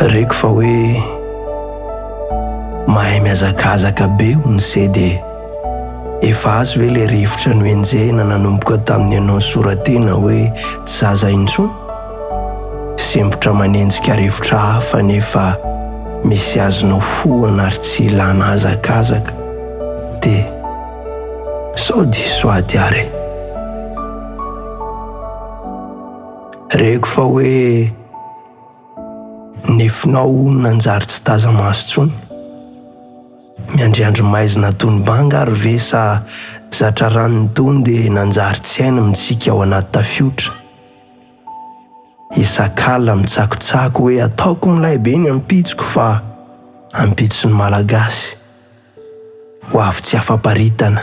reko fa hoe mahay miazakazaka be hony se dia efa azo ve le rivotra no enjehina nanomboka tamin'ny ianao soratena hoe tsy zaza intsony, sembotra manenjika rivotra hafa nefa misy azonao foana ary tsy ilana azakazaka dia sao diso ady ary. Reko fa hoe nefinao nanjary tsy taza maso tsony, miandriandro maizina tony-banga ary ve sa zatra ranony tony dia nanjary tsy aina mitsika ao anaty tafiotra. Isakala mitsakotsako hoe ataoko milay be ny ampitsoko fa ampitsony malagasy ho avy tsy afaparitana.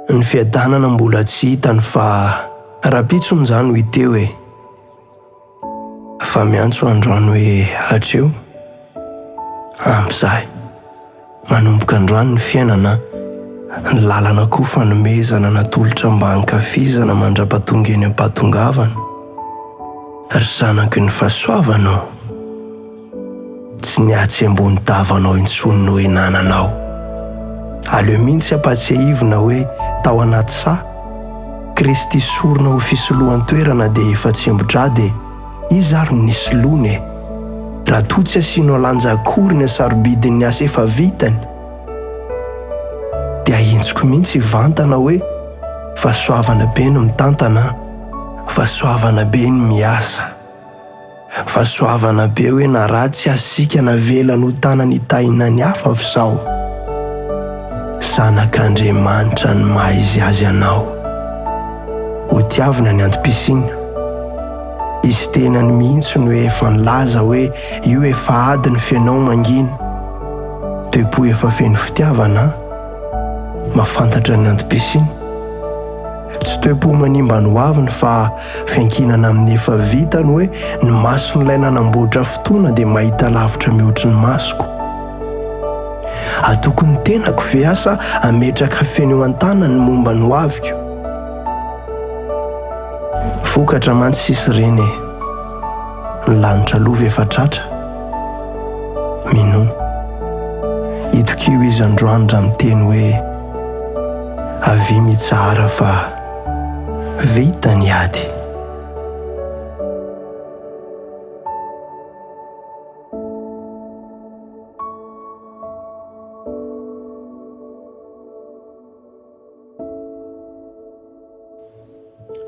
Ny fiadanana mbola tsy hitany fa rahampitsony izany ho iteo hoe fa miantso androany hoe hatreo ampy izahay. Manomboka androany ny fiainana, ny lalana koa fanomezana natolotra mba hankafizana mandra-pahatonga eny am-pahatongavana. Ry zanaky ny fahasoavanao, tsy niatsy ambony davanao intsony no enananao. Aleo mihitsy ampatsiahivina hoe tao anaty sa Kristy sorona ho fisolohan-toerana dia efa tsembotra dia izy ary nisy lony. Raha toa tsy asianao lanjakory ny asarobidin'ny asa efa vitany dia ahintsoko mihitsy ivantana hoe fahasoavana be no mitantana, fahasoavana be ny miasa, fahasoavana be hoe na raha tsy asika navela no tanany tahina ny hafa avy izao. Zanak'Andriamanitra ny maha izy azy anao, ho tiavina ny antom-pisiana. Izy tenany mihitsy no efa nilaza hoe io efa ady ny fianao mangina. Toepo efa feno fitiavana, mahafantatra ny antom-pisiana. Tsy toepo manimba ny hoaviny fa fiankinana amin'ny efa vitany hoe ny mason'ilay nanamboatra fotoana dia mahita lavitra mihoatry ny masoko. Atoko ny tenako ve asa ametraka feno eo an-tanany momba ny hoaviko. Vokatra mantsy sisy ireny ny lanitra lova efa tratra. Mino itokio izy androany raha miteny hoe avy mitsara fa vita ny ady.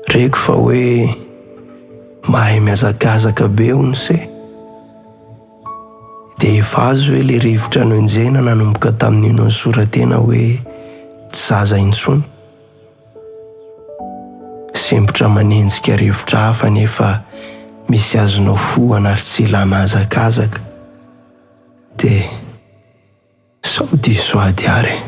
Reko fa hoe mahay miazakazaka be hony se dia efa azo hoe le rivotra no enjehina nanomboka tamin'ino ny soratena hoe tsy zaza intsony, sembotra manenjika rivotra hafa nefa misy azonao foana ary tsy ilana azakazaka dia sao diso ady ary.